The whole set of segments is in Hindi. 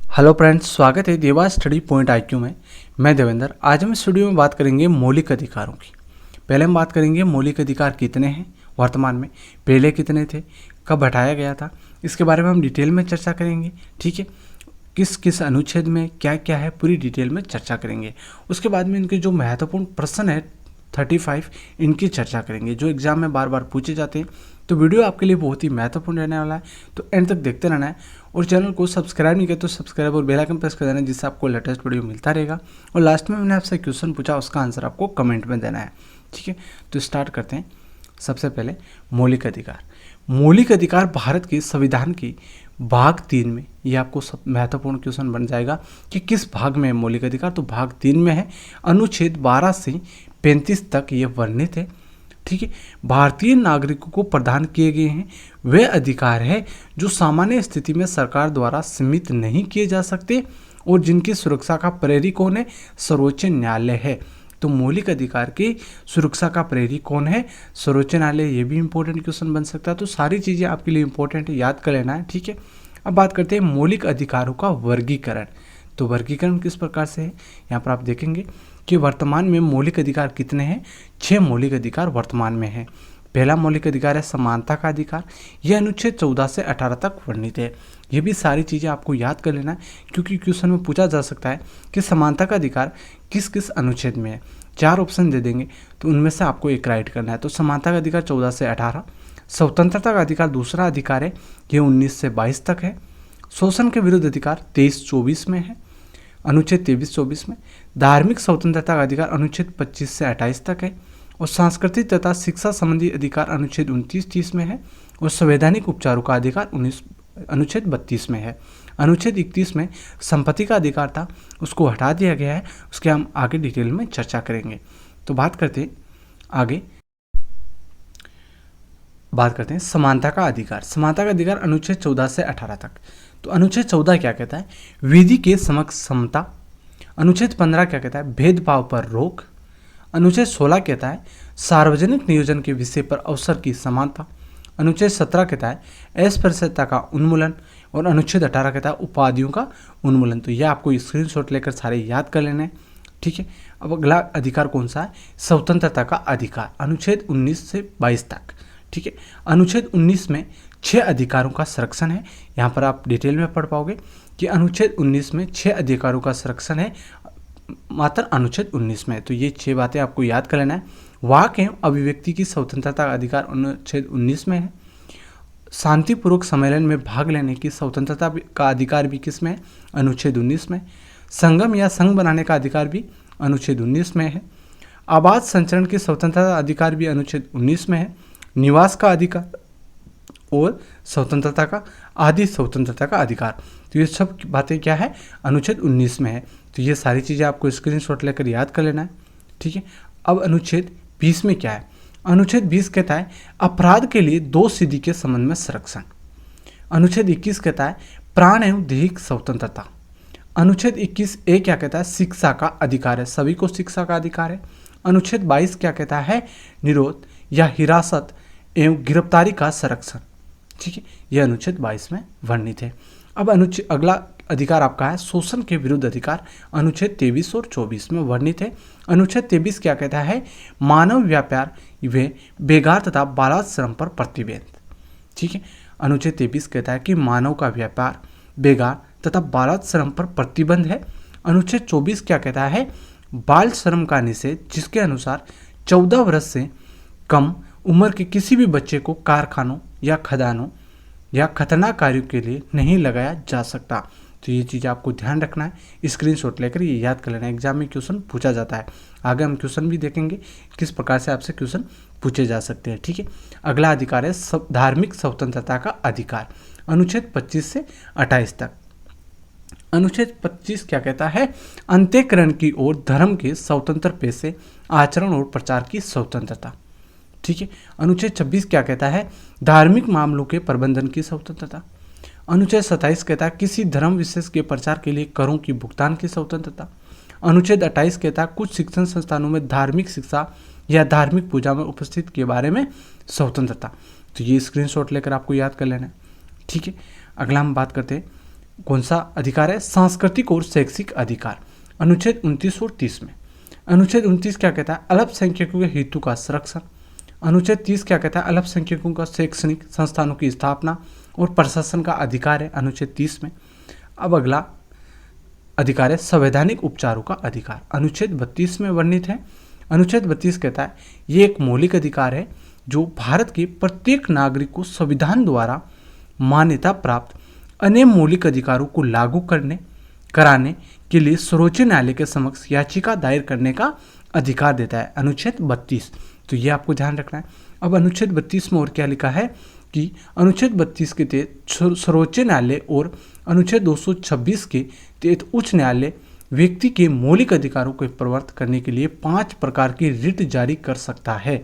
हेलो फ्रेंड्स, स्वागत है देवा स्टडी पॉइंट आईक्यू में। मैं देवेंद्र। आज हम इस वीडियो में बात करेंगे मौलिक अधिकारों की। पहले हम बात करेंगे मौलिक अधिकार कितने हैं वर्तमान में, पहले कितने थे, कब हटाया गया था, इसके बारे में हम डिटेल में चर्चा करेंगे। ठीक है, किस किस अनुच्छेद में क्या क्या है पूरी डिटेल में चर्चा करेंगे। उसके बाद में इनके जो महत्वपूर्ण प्रश्न है 35 इनकी चर्चा करेंगे जो एग्जाम में बार बार पूछे जाते हैं। तो वीडियो आपके लिए बहुत ही महत्वपूर्ण रहने वाला है, तो एंड तक देखते रहना है। और चैनल को सब्सक्राइब नहीं किया तो सब्सक्राइब और बेल आइकन प्रेस कर देना, जिससे आपको लेटेस्ट वीडियो मिलता रहेगा। और लास्ट में मैंने आपसे क्वेश्चन पूछा, उसका आंसर आपको कमेंट में देना है। ठीक है, तो स्टार्ट करते हैं। सबसे पहले मौलिक अधिकार। मौलिक अधिकार भारत के संविधान की भाग 3 में, ये आपको सब महत्वपूर्ण क्वेश्चन बन जाएगा कि किस भाग में है मौलिक अधिकार। तो भाग 3 में है, अनुच्छेद 12 से 35 तक ये वर्णित है। ठीक है, भारतीय नागरिकों को प्रदान किए गए हैं वे अधिकार है जो सामान्य स्थिति में सरकार द्वारा सीमित नहीं किए जा सकते और जिनकी सुरक्षा का प्रहरी कौन है, सर्वोच्च न्यायालय है। तो मौलिक अधिकार की सुरक्षा का प्रहरी कौन है, सर्वोच्च न्यायालय। ये भी इंपॉर्टेंट क्वेश्चन बन सकता है। तो सारी चीज़ें आपके लिए इंपॉर्टेंट है, याद कर लेना है। ठीक है, अब बात करते हैं मौलिक अधिकारों का वर्गीकरण। तो वर्गीकरण किस प्रकार से है, यहाँ पर आप देखेंगे कि वर्तमान में मौलिक अधिकार कितने हैं। 6 मौलिक अधिकार वर्तमान में है। पहला मौलिक अधिकार है समानता का अधिकार। यह अनुच्छेद 14 से 18 तक वर्णित है। ये भी सारी चीज़ें आपको याद कर लेना है, क्योंकि क्वेश्चन में पूछा जा सकता है कि समानता का अधिकार किस किस अनुच्छेद में है। 4 ऑप्शन दे देंगे, तो उनमें से आपको एक राइट करना है। तो समानता का अधिकार 14 से 18। स्वतंत्रता का अधिकार दूसरा अधिकार है, ये 19 से 22 तक है। शोषण के विरुद्ध अधिकार 23-24 में है, अनुच्छेद 23-24 में। धार्मिक स्वतंत्रता का अधिकार अनुच्छेद 25 से 28 तक है। और सांस्कृतिक तथा शिक्षा संबंधी अधिकार अनुच्छेद 29-30 में है। और संवैधानिक उपचारों का अधिकार अनुच्छेद 32 में है। अनुच्छेद 31 में संपत्ति का अधिकार था, उसको हटा दिया गया है, उसके हम आगे डिटेल में चर्चा करेंगे। तो बात करते हैं आगे, बात करते हैं समानता का अधिकार। समानता का अधिकार अनुच्छेद 14 से 18 तक। तो अनुच्छेद 14 क्या कहता है, विधि के समक्ष समता। अनुच्छेद 15 क्या कहता है, भेदभाव पर रोक। अनुच्छेद 16 कहता है सार्वजनिक नियोजन के विषय पर अवसर की समानता। अनुच्छेद 17 कहता है अस्पृश्यता का उन्मूलन। और अनुच्छेद 18 कहता है उपाधियों का उन्मूलन। तो यह आपको स्क्रीनशॉट लेकर सारे याद कर लेने हैं। ठीक है, अब अगला अधिकार कौन सा है, स्वतंत्रता का अधिकार, अनुच्छेद 19 से 22 तक। ठीक है, अनुच्छेद 19 में 6 अधिकारों का संरक्षण है। यहाँ पर आप डिटेल में पढ़ पाओगे कि अनुच्छेद 19 में 6 अधिकारों का संरक्षण है, मात्र अनुच्छेद 19 में। तो ये 6 बातें आपको याद कर लेना है। वाक एवं अभिव्यक्ति की स्वतंत्रता का अधिकार अनुच्छेद 19 में है। शांतिपूर्वक सम्मेलन में भाग लेने की स्वतंत्रता का अधिकार भी किस में है, अनुच्छेद 19 में। संगम या संघ बनाने का अधिकार भी अनुच्छेद 19 में है। आवास संचरण की स्वतंत्रता का अधिकार भी अनुच्छेद 19 में है। निवास का अधिकार और स्वतंत्रता का आदि स्वतंत्रता का अधिकार, तो ये सब बातें क्या है, अनुच्छेद 19 में है। तो ये सारी चीज़ें आपको स्क्रीनशॉट लेकर याद कर लेना है। ठीक है, अब अनुच्छेद 20 में क्या है, अनुच्छेद 20 कहता है अपराध के लिए दोषसिद्धि के संबंध में संरक्षण। अनुच्छेद 21 कहता है प्राण एवं दैहिक स्वतंत्रता। अनुच्छेद 21A क्या कहता है, शिक्षा का अधिकार है, सभी को शिक्षा का अधिकार है। अनुच्छेद 22 क्या कहता है, निरोध या हिरासत एवं गिरफ्तारी का संरक्षण। ठीक है, यह अनुच्छेद 22 में वर्णित है। अब अनुच्छेद अगला अधिकार आपका है शोषण के विरुद्ध अधिकार, अनुच्छेद 23 और 24 में वर्णित है। अनुच्छेद 23 क्या कहता है, मानव व्यापार व बेगार तथा बालाश्रम पर प्रतिबंध। ठीक है, अनुच्छेद 23 कहता है कि मानव का व्यापार, बेगार तथा बालाश्रम पर प्रतिबंध है। अनुच्छेद 24 क्या कहता है, बाल श्रम का निषेध, जिसके अनुसार 14 वर्ष से कम उम्र के किसी भी बच्चे को कारखानों या खदानों या खतरनाक कार्यों के लिए नहीं लगाया जा सकता। तो ये चीज़ आपको ध्यान रखना है, स्क्रीनशॉट लेकर ये याद कर लेना है, एग्जाम में क्वेश्चन पूछा जाता है। आगे हम क्वेश्चन भी देखेंगे किस प्रकार से आपसे क्वेश्चन पूछे जा सकते हैं। ठीक है, अगला अधिकार है धार्मिक स्वतंत्रता का अधिकार, अनुच्छेद 25 से 28 तक। अनुच्छेद 25 क्या कहता है, अंत्यकरण की ओर धर्म के स्वतंत्र पेशे, आचरण और प्रचार की स्वतंत्रता। ठीक है, अनुच्छेद 26 क्या कहता है, धार्मिक मामलों के प्रबंधन की स्वतंत्रता। अनुच्छेद 27 कहता है किसी धर्म विशेष के प्रचार के लिए करों की भुगतान की स्वतंत्रता। अनुच्छेद 28 कहता है कुछ शिक्षण संस्थानों में धार्मिक शिक्षा या धार्मिक पूजा में उपस्थित के बारे में स्वतंत्रता। तो ये स्क्रीनशॉट लेकर आपको याद कर लेना है। ठीक है, अगला हम बात करते हैं कौन सा अधिकार है? सांस्कृतिक और शैक्षिक अधिकार, अनुच्छेद 29 और 30 में। अनुच्छेद 29 क्या कहता है? अल्पसंख्यकों के हितों का संरक्षण। अनुच्छेद 30 क्या कहता है? अल्पसंख्यकों का शैक्षणिक संस्थानों की स्थापना और प्रशासन का अधिकार है, अनुच्छेद 30 में। अब अगला अधिकार है संवैधानिक उपचारों का अधिकार, अनुच्छेद 32 में वर्णित है। अनुच्छेद 32 कहता है ये एक मौलिक अधिकार है जो भारत के प्रत्येक नागरिक को संविधान द्वारा मान्यता प्राप्त अन्य मौलिक अधिकारों को लागू कराने के लिए सर्वोच्च न्यायालय के समक्ष याचिका दायर करने का अधिकार देता है, अनुच्छेद 32। तो ये आपको ध्यान रखना है। अब अनुच्छेद 32 में और क्या लिखा है कि अनुच्छेद 32 के तहत सर्वोच्च न्यायालय और अनुच्छेद 226 के तहत उच्च न्यायालय व्यक्ति के मौलिक अधिकारों को प्रवर्तित करने के लिए 5 प्रकार की रिट जारी कर सकता है।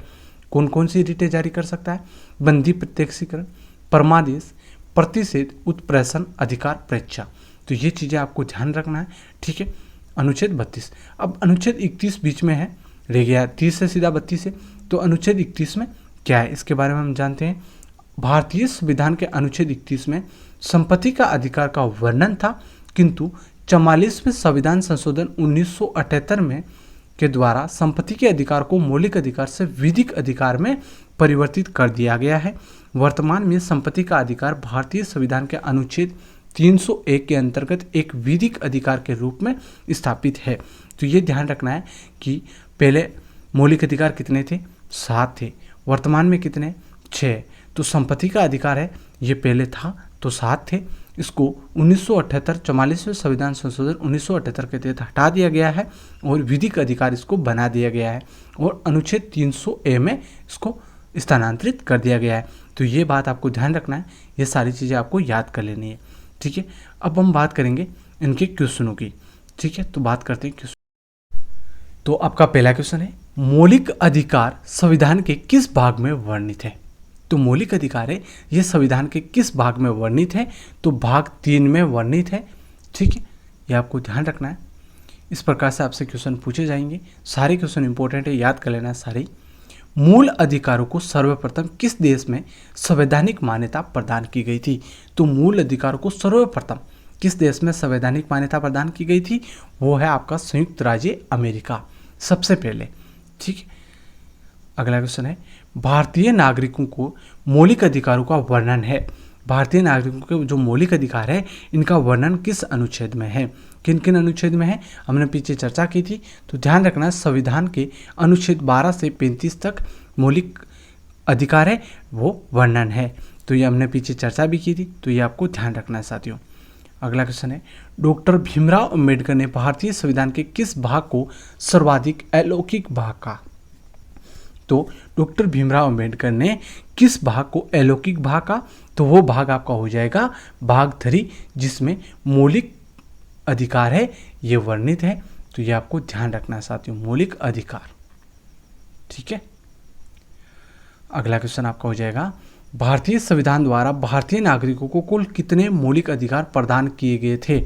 कौन कौन सी रिटें जारी कर सकता है? बंदी प्रत्यक्षीकरण, परमादेश, प्रतिषेध, उत्प्रेषण, अधिकार परीक्षा। तो ये चीज़ें आपको ध्यान रखना है, ठीक है। अनुच्छेद 32। अब अनुच्छेद 31 बीच में है, रह गया 30 से सीधा 32 से। तो अनुच्छेद 31 में क्या है इसके बारे में हम जानते हैं। भारतीय संविधान के अनुच्छेद 31 में संपत्ति का अधिकार का वर्णन था, किंतु 44वें संविधान संशोधन 1978 में के द्वारा संपत्ति के अधिकार को मौलिक अधिकार से विधिक अधिकार में परिवर्तित कर दिया गया है। वर्तमान में संपत्ति का अधिकार भारतीय संविधान के अनुच्छेद 301 के अंतर्गत एक विधिक अधिकार के रूप में स्थापित है। तो ये ध्यान रखना है कि पहले मौलिक अधिकार कितने थे? 7 थे। वर्तमान में कितने? 6। तो संपत्ति का अधिकार है ये पहले था तो 7 थे, इसको 1978 44वें संविधान संशोधन 1978 के तहत हटा दिया गया है और विधिक अधिकार इसको बना दिया गया है और अनुच्छेद 300A में इसको स्थानांतरित कर दिया गया है। तो ये बात आपको ध्यान रखना है, ये सारी चीज़ें आपको याद कर लेनी है, ठीक है। अब हम बात करेंगे इनके क्वेश्चनों की, ठीक है। तो बात करते हैं क्वेश्चन। तो आपका पहला क्वेश्चन है मौलिक अधिकार संविधान के किस भाग में वर्णित है? तो मौलिक अधिकार है ये संविधान के किस भाग में वर्णित है? तो भाग 3 में वर्णित है, ठीक है। ये आपको ध्यान रखना है। इस प्रकार से आपसे क्वेश्चन पूछे जाएंगे, सारे क्वेश्चन इंपॉर्टेंट है, याद कर लेना है सारे। मूल अधिकारों को सर्वप्रथम किस देश में संवैधानिक मान्यता प्रदान की गई थी? तो मूल अधिकारों को सर्वप्रथम किस देश में संवैधानिक मान्यता प्रदान की गई थी? वो है आपका संयुक्त राज्य अमेरिका, सबसे पहले, ठीक है। अगला क्वेश्चन है भारतीय नागरिकों को मौलिक अधिकारों का वर्णन है। भारतीय नागरिकों के जो मौलिक अधिकार है इनका वर्णन किस अनुच्छेद में है? किन किन अनुच्छेद में है हमने पीछे चर्चा की थी। तो ध्यान रखना संविधान के अनुच्छेद 12 से 35 तक मौलिक अधिकार है वो वर्णन है। तो ये हमने पीछे चर्चा भी की थी, तो ये आपको ध्यान रखना है साथियों। अगला क्वेश्चन है डॉक्टर भीमराव अंबेडकर ने भारतीय संविधान के किस भाग को सर्वाधिक अलौकिक भाग कहा? तो डॉक्टर भीमराव अंबेडकर ने किस भाग को अलौकिक भाग कहा? तो वो भाग आपका हो जाएगा भाग 3, जिसमें मौलिक अधिकार है ये वर्णित है। तो ये आपको ध्यान रखना है साथियों, मौलिक अधिकार, ठीक है। अगला क्वेश्चन आपका हो जाएगा भारतीय संविधान द्वारा भारतीय नागरिकों को कुल कितने मौलिक अधिकार प्रदान किए गए थे?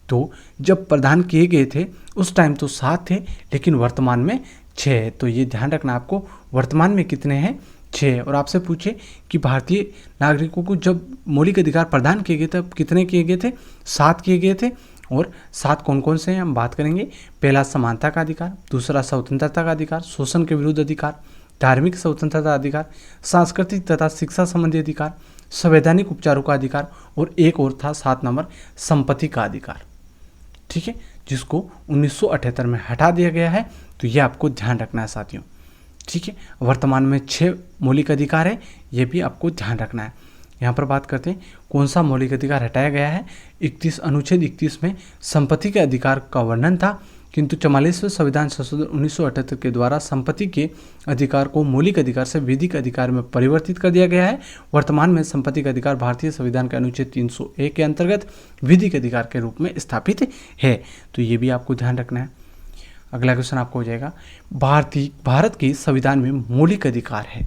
तो जब प्रदान किए गए थे उस टाइम तो 7 थे, लेकिन वर्तमान में 6 है। तो ये ध्यान रखना आपको, वर्तमान में कितने हैं? 6। और आपसे पूछे कि भारतीय नागरिकों को जब मौलिक अधिकार प्रदान किए गए तब कितने किए गए थे? 7 किए गए थे। और 7 कौन कौन से हैं हम बात करेंगे। पहला समानता का अधिकार, दूसरा स्वतंत्रता का अधिकार, शोषण के विरुद्ध अधिकार, धार्मिक स्वतंत्रता अधिकार, सांस्कृतिक तथा शिक्षा संबंधी अधिकार, संवैधानिक उपचारों का अधिकार और एक और था 7 नंबर संपत्ति का अधिकार, ठीक है, जिसको 1978 में हटा दिया गया है। तो ये आपको ध्यान रखना है साथियों, ठीक है। वर्तमान में 6 मौलिक अधिकार है, ये भी आपको ध्यान रखना है। यहाँ पर बात करते हैं कौन सा मौलिक अधिकार हटाया गया है। 31 अनुच्छेद 31 में संपत्ति के अधिकार का वर्णन था, किंतु 44वें संविधान संशोधन 1978 के द्वारा संपत्ति के अधिकार को मौलिक अधिकार से विधिक अधिकार में परिवर्तित कर दिया गया है। वर्तमान में संपत्ति का अधिकार भारतीय संविधान के अनुच्छेद 301 के अंतर्गत विधिक अधिकार के रूप में स्थापित है। तो ये भी आपको ध्यान रखना है। अगला क्वेश्चन आपको हो जाएगा भारत के संविधान में मौलिक अधिकार है।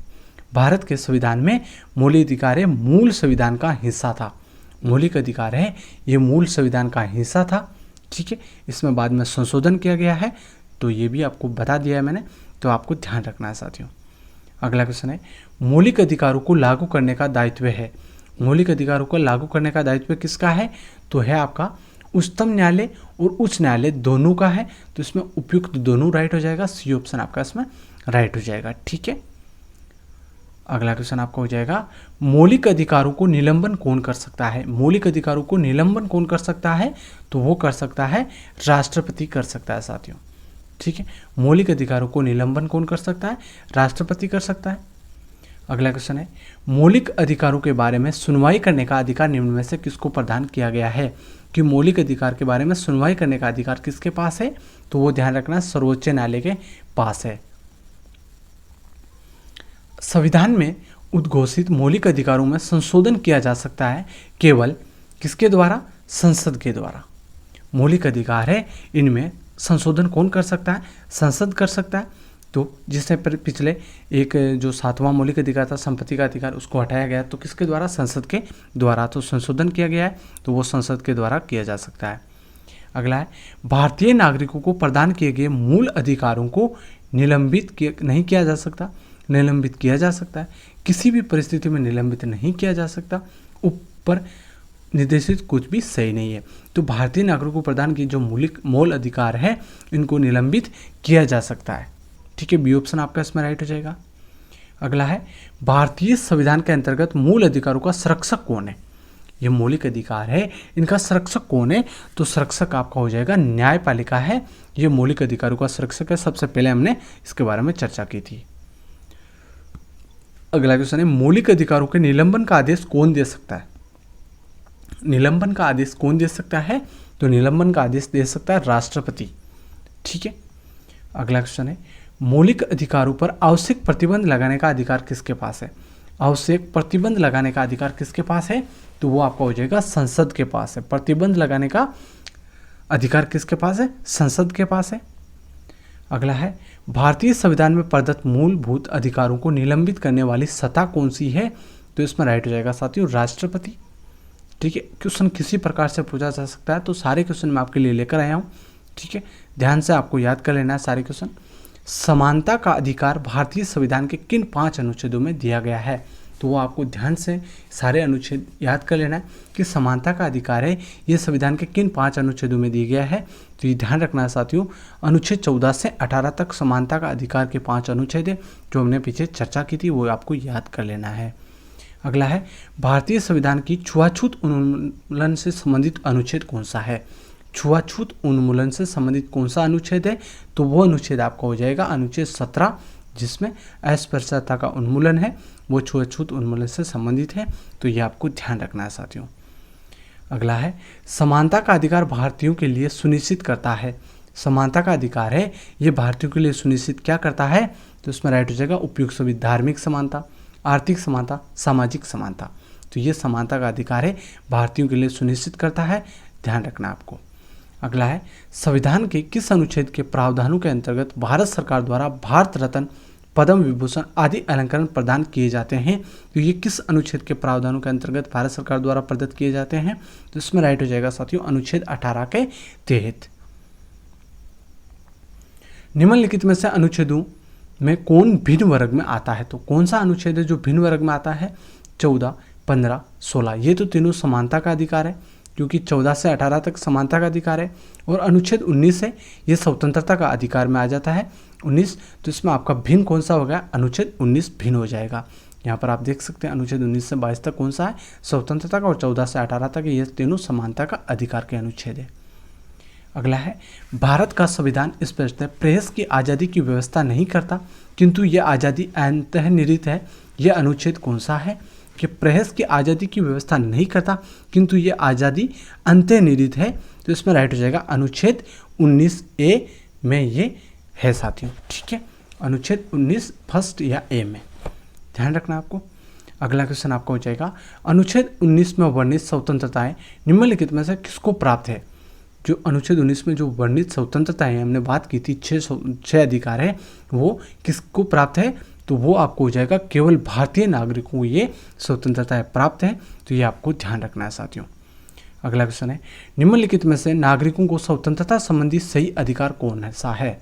भारत के संविधान में मौलिक अधिकार है, मूल संविधान का हिस्सा था। मौलिक अधिकार है ये मूल संविधान का हिस्सा था, ठीक है। इसमें बाद में संशोधन किया गया है, तो ये भी आपको बता दिया है मैंने, तो आपको ध्यान रखना है साथियों। अगला क्वेश्चन है मौलिक अधिकारों को लागू करने का दायित्व है मौलिक अधिकारों को लागू करने का दायित्व किसका है? तो है आपका उच्चतम न्यायालय और उच्च न्यायालय दोनों का है। तो इसमें उपयुक्त दोनों राइट हो जाएगा, सी ऑप्शन आपका इसमें राइट हो जाएगा। ठीक है, अगला क्वेश्चन आपका हो जाएगा मौलिक अधिकारों को निलंबन कौन कर सकता है? मौलिक अधिकारों को निलंबन कौन कर सकता है? तो वो कर सकता है राष्ट्रपति कर सकता है साथियों। ठीक है, मौलिक अधिकारों को निलंबन कौन कर सकता है? राष्ट्रपति कर सकता है। अगला क्वेश्चन है मौलिक अधिकारों के बारे में सुनवाई करने का अधिकार निम्न में से किसको प्रदान किया गया है? कि मौलिक अधिकार के बारे में सुनवाई करने का अधिकार किसके पास है? तो वो ध्यान रखना सर्वोच्च न्यायालय के पास है। संविधान में उद्घोषित मौलिक अधिकारों में संशोधन किया जा सकता है केवल किसके द्वारा? संसद के द्वारा। मौलिक अधिकार है, इनमें संशोधन कौन कर सकता है? संसद कर सकता है। तो जिसने पिछले एक जो 7वां मौलिक अधिकार था संपत्ति का अधिकार, उसको हटाया गया, तो किसके द्वारा? संसद के द्वारा। तो संशोधन किया गया है तो वो संसद के द्वारा किया जा सकता है। अगला है भारतीय नागरिकों को प्रदान किए गए मूल अधिकारों को निलंबित नहीं किया जा सकता। निलंबित किया जा सकता है, किसी भी परिस्थिति में निलंबित नहीं किया जा सकता। ऊपर निर्देशित कुछ भी सही नहीं है। तो भारतीय नागरिकों को प्रदान किए जो मूल अधिकार है इनको निलंबित किया जा सकता है। ठीक है, बी ऑप्शन आपका इसमें राइट हो जाएगा। अगला है भारतीय संविधान के अंतर्गत मूल अधिकारों का संरक्षक कौन है? ये मौलिक अधिकार है, इनका संरक्षक कौन है? तो संरक्षक आपका हो जाएगा न्यायपालिका है, ये मौलिक अधिकारों का संरक्षक है। सबसे पहले हमने इसके बारे में चर्चा की थी। अगला क्वेश्चन है मौलिक अधिकारों के निलंबन का आदेश कौन दे सकता है? निलंबन का आदेश कौन दे सकता है? तो निलंबन का आदेश दे सकता है राष्ट्रपति। ठीक है, अगला क्वेश्चन है मौलिक अधिकारों पर आवश्यक प्रतिबंध लगाने का अधिकार किसके पास है? आवश्यक प्रतिबंध लगाने का अधिकार किसके पास है? तो वो आपका हो जाएगा संसद के पास है। प्रतिबंध लगाने का अधिकार किसके पास है? संसद के पास है। अगला है भारतीय संविधान में प्रदत्त मूलभूत अधिकारों को निलंबित करने वाली सत्ता कौन सी है? तो इसमें राइट हो जाएगा साथियों राष्ट्रपति। ठीक है, क्वेश्चन किसी प्रकार से पूछा जा सकता है, तो सारे क्वेश्चन मैं आपके लिए लेकर आया हूँ। ठीक है, ध्यान से आपको याद कर लेना है सारे क्वेश्चन। समानता का अधिकार भारतीय संविधान के किन 5 अनुच्छेदों में दिया गया है? तो वो आपको ध्यान से सारे अनुच्छेद याद कर लेना है कि समानता का अधिकार है ये संविधान के किन 5 अनुच्छेदों में दिया गया है। तो ये ध्यान रखना है साथियों, अनुच्छेद 14 से 18 तक समानता का अधिकार के 5 अनुच्छेद है जो हमने पीछे चर्चा की थी, वो आपको याद कर लेना है। अगला है भारतीय संविधान की छुआछूत उन्मूलन से संबंधित अनुच्छेद कौन सा है? छुआछूत उन्मूलन से संबंधित कौन सा अनुच्छेद है? तो वो अनुच्छेद आपका हो जाएगा अनुच्छेद 17, जिसमें अस्पृश्यता का उन्मूलन है, वो छुआछूत उन्मूलन से संबंधित है। तो ये आपको ध्यान रखना है साथियों। अगला है समानता का अधिकार भारतीयों के लिए सुनिश्चित करता है। समानता का अधिकार है ये भारतीयों के लिए सुनिश्चित क्या करता है? तो इसमें राइट हो जाएगा उपयुक्त सभी धार्मिक समानता, आर्थिक समानता, सामाजिक समानता। तो ये समानता का अधिकार है भारतीयों के लिए सुनिश्चित करता है, ध्यान रखना आपको। अगला है संविधान के किस अनुच्छेद के प्रावधानों के अंतर्गत भारत सरकार द्वारा भारत रत्न, पद्म विभूषण आदि अलंकरण प्रदान किए जाते हैं? तो ये किस अनुच्छेद के प्रावधानों के अंतर्गत भारत सरकार द्वारा प्रदत्त किए जाते हैं? तो इसमें राइट हो जाएगा साथियों अनुच्छेद 18 के तहत। निम्नलिखित में से अनुच्छेदों में कौन भिन्न वर्ग में आता है? तो कौन सा अनुच्छेद है जो भिन्न वर्ग में आता है? 14, 15, 16। ये तो तीनों समानता का अधिकार है, क्योंकि 14 से 18 तक समानता का अधिकार है, और अनुच्छेद 19 है ये स्वतंत्रता का अधिकार में आ जाता है 19। तो इसमें आपका भिन्न कौन सा होगा? अनुच्छेद 19 भिन्न हो जाएगा। यहाँ पर आप देख सकते हैं अनुच्छेद 19 से 22 तक कौन सा है? स्वतंत्रता का, और 14 से 18 तक ये तीनों समानता का अधिकार के अनुच्छेद है। अगला है भारत का संविधान स्पष्ट है प्रेस की आज़ादी की व्यवस्था नहीं करता, किंतु यह आज़ादी अंतर्निहित है। यह अनुच्छेद कौन सा है? कि प्रेस की आज़ादी की व्यवस्था नहीं करता किंतु ये आज़ादी अंतर्निहित है। तो इसमें राइट हो जाएगा अनुच्छेद 19A में ये है साथियों। ठीक है, अनुच्छेद 19 फर्स्ट या ए में ध्यान रखना आपको। अगला क्वेश्चन आपका हो जाएगा अनुच्छेद 19 में वर्णित स्वतंत्रताएं निम्नलिखित में से किसको प्राप्त है? जो अनुच्छेद 19 में जो वर्णित स्वतंत्रताएं हमने बात की थी, 6 अधिकार है, वो किसको प्राप्त है? तो वो आपको हो जाएगा केवल भारतीय नागरिकों को ये स्वतंत्रताएं प्राप्त है। तो ये आपको ध्यान रखना है साथियों। अगला क्वेश्चन है निम्नलिखित में से नागरिकों को स्वतंत्रता संबंधी सही अधिकार कौन सा है?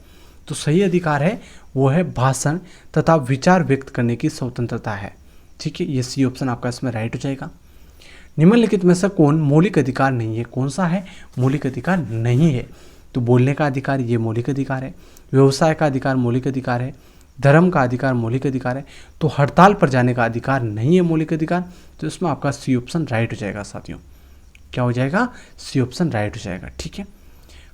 तो सही अधिकार है वो है भाषण तथा विचार व्यक्त करने की स्वतंत्रता है। ठीक है, ये सी ऑप्शन आपका इसमें राइट हो जाएगा। निम्नलिखित में से कौन मौलिक अधिकार नहीं है? कौन सा है मौलिक अधिकार नहीं है? तो बोलने का अधिकार ये मौलिक अधिकार है, व्यवसाय का अधिकार मौलिक अधिकार है, धर्म का अधिकार मौलिक अधिकार है। तो हड़ताल पर जाने का अधिकार नहीं है मौलिक अधिकार, तो इसमें आपका सी ऑप्शन राइट हो जाएगा साथियों। क्या हो जाएगा? सी ऑप्शन राइट हो जाएगा। ठीक है,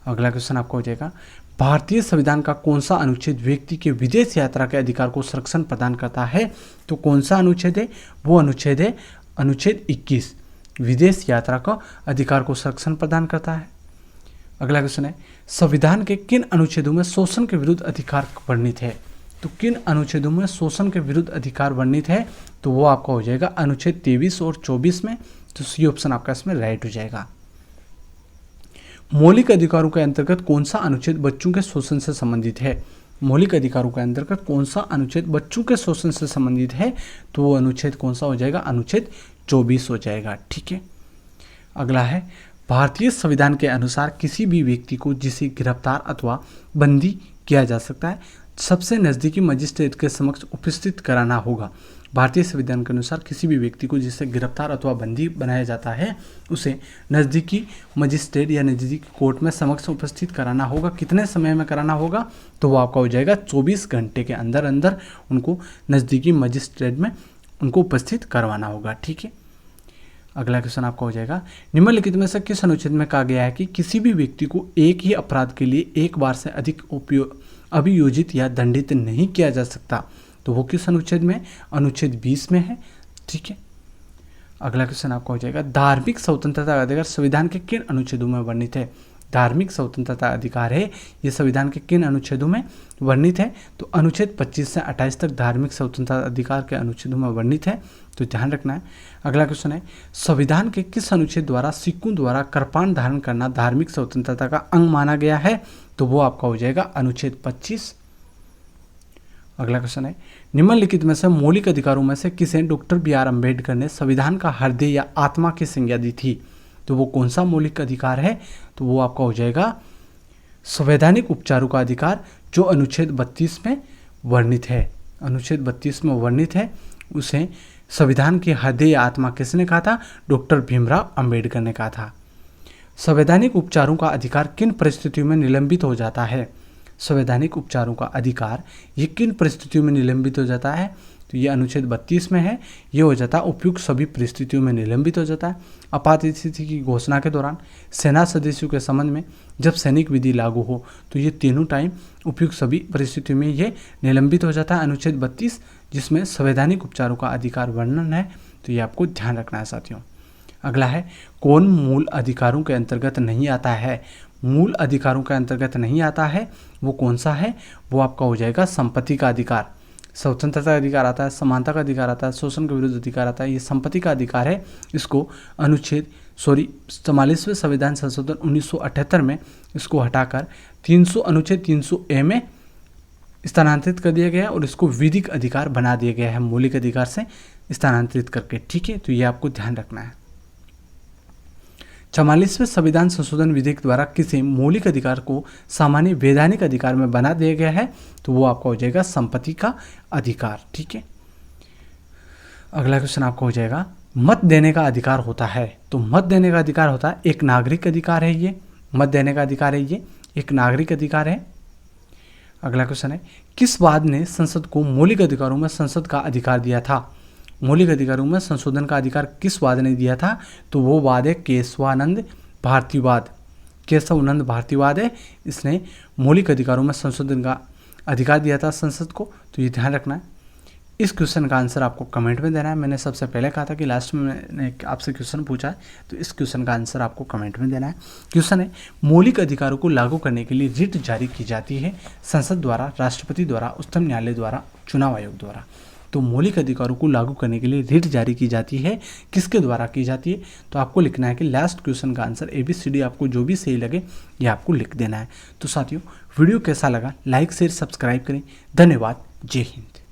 अगला क्वेश्चन आपका हो जाएगा, भारतीय संविधान का कौन सा अनुच्छेद व्यक्ति के विदेश यात्रा के अधिकार को संरक्षण प्रदान करता है? तो कौन सा अनुच्छेद है? वो अनुच्छेद है अनुच्छेद 21, विदेश यात्रा का अधिकार को संरक्षण प्रदान करता है। अगला क्वेश्चन है, संविधान के किन अनुच्छेदों में शोषण के विरुद्ध अधिकार वर्णित है? तो किन अनुच्छेदों में शोषण के विरुद्ध अधिकार वर्णित है? तो वो आपका हो जाएगा अनुच्छेद 23 और 24 में। तो सी ऑप्शन आपका इसमें राइट हो जाएगा। मौलिक अधिकारों के अंतर्गत कौन सा अनुच्छेद बच्चों के शोषण से संबंधित है? मौलिक अधिकारों के अंतर्गत कौन सा अनुच्छेद बच्चों के शोषण से संबंधित है? तो वो अनुच्छेद कौन सा हो जाएगा? अनुच्छेद 24 हो जाएगा। ठीक है, अगला है, भारतीय संविधान के अनुसार किसी भी व्यक्ति को जिसे गिरफ्तार अथवा बंदी किया जा सकता है सबसे नज़दीकी मजिस्ट्रेट के समक्ष उपस्थित कराना होगा। भारतीय संविधान के अनुसार किसी भी व्यक्ति को जिसे गिरफ्तार अथवा बंदी बनाया जाता है उसे नज़दीकी मजिस्ट्रेट या नज़दीकी कोर्ट में समक्ष उपस्थित कराना होगा। कितने समय में कराना होगा? तो वो आपका हो जाएगा 24 घंटे के अंदर अंदर उनको नज़दीकी मजिस्ट्रेट में उनको उपस्थित करवाना होगा। ठीक है, अगला क्वेश्चन आपका हो जाएगा, निम्नलिखित में से किस अनुच्छेद में कहा गया है कि किसी भी व्यक्ति को एक ही अपराध के लिए एक बार से अधिक अभियोजित या दंडित नहीं किया जा सकता? तो वो किस अनुच्छेद में? अनुच्छेद 20 में है। ठीक है, अगला क्वेश्चन आपका हो जाएगा, धार्मिक स्वतंत्रता का अधिकार संविधान के किन अनुच्छेदों में वर्णित है? धार्मिक स्वतंत्रता अधिकार है ये संविधान के किन अनुच्छेदों में वर्णित है? तो अनुच्छेद 25 से 28 तक धार्मिक स्वतंत्रता अधिकार के अनुच्छेदों में वर्णित है, तो ध्यान रखना है। अगला क्वेश्चन है, संविधान के किस अनुच्छेद द्वारा सिखों द्वारा कृपाण धारण करना धार्मिक स्वतंत्रता का अंग माना गया है? तो वो आपका हो जाएगा अनुच्छेद 25। अगला क्वेश्चन है, निम्नलिखित में से मौलिक अधिकारों में से किसे डॉक्टर बी.आर. अम्बेडकर ने संविधान का हृदय या आत्मा की संज्ञा दी थी? तो वो कौन सा मौलिक अधिकार है? तो वो आपका हो जाएगा संवैधानिक उपचारों का अधिकार, जो अनुच्छेद 32 में वर्णित है। अनुच्छेद 32 में वर्णित है, उसे संविधान की हृदय या आत्मा किसने कहा था? डॉक्टर भीमराव अम्बेडकर ने कहा था। संवैधानिक उपचारों का अधिकार किन परिस्थितियों में निलंबित हो जाता है? संवैधानिक उपचारों का अधिकार ये किन परिस्थितियों में निलंबित हो जाता है? तो ये अनुच्छेद 32 में है। ये हो जाता है उपयुक्त सभी परिस्थितियों में निलंबित हो जाता है। आपात स्थिति की घोषणा के दौरान, सेना सदस्यों के संबंध में, जब सैनिक विधि लागू हो, तो ये तीनों टाइम उपयुक्त सभी परिस्थितियों में ये निलंबित हो जाता है। अनुच्छेद 32 जिसमें संवैधानिक उपचारों का अधिकार वर्णन है, तो ये आपको ध्यान रखना है साथियों। अगला है, कौन मूल अधिकारों के अंतर्गत नहीं आता है? मूल अधिकारों के अंतर्गत नहीं आता है, वो कौन सा है? वो आपका हो जाएगा संपत्ति का अधिकार। स्वतंत्रता का अधिकार आता है, समानता का अधिकार आता है, शोषण के विरुद्ध अधिकार आता है। ये संपत्ति का अधिकार है। इसको 44वें संविधान संशोधन 1978 में इसको हटाकर अनुच्छेद 300A में स्थानांतरित कर दिया गया है और इसको विधिक अधिकार बना दिया गया है, मौलिक अधिकार से स्थानांतरित करके। ठीक है, तो ये आपको ध्यान रखना है। 44वें संविधान संशोधन विधेयक द्वारा किसी मौलिक अधिकार को सामान्य वैधानिक अधिकार में बना दिया गया है, तो वो आपका हो जाएगा संपत्ति का अधिकार। ठीक है, अगला क्वेश्चन आपका हो जाएगा, मत देने का अधिकार होता है? तो मत देने का अधिकार होता है एक नागरिक अधिकार है। ये मत देने का अधिकार है, ये एक नागरिक अधिकार है। अगला क्वेश्चन है, किस वाद ने संसद को मौलिक अधिकारों में संसद का अधिकार दिया था? मौलिक अधिकारों में संशोधन का अधिकार किस वाद ने दिया था? तो वो वाद है केशवानंद भारतीवाद। केशवानंद भारतीवाद है, इसने मौलिक अधिकारों में संशोधन का अधिकार दिया था संसद को, तो ये ध्यान रखना है। इस क्वेश्चन का आंसर आपको कमेंट में देना है। मैंने सबसे पहले कहा था कि लास्ट में मैंने आपसे क्वेश्चन पूछा है, तो इस क्वेश्चन का आंसर आपको कमेंट में देना है। क्वेश्चन है, मौलिक अधिकारों को लागू करने के लिए रिट जारी की जाती है संसद द्वारा, राष्ट्रपति द्वारा, उच्चतम न्यायालय द्वारा, चुनाव आयोग द्वारा। तो मौलिक अधिकारों को लागू करने के लिए रिट जारी की जाती है, किसके द्वारा की जाती है? तो आपको लिखना है कि लास्ट क्वेश्चन का आंसर ABCD आपको जो भी सही लगे ये आपको लिख देना है। तो साथियों, वीडियो कैसा लगा? लाइक शेयर सब्सक्राइब करें। धन्यवाद। जय हिंद।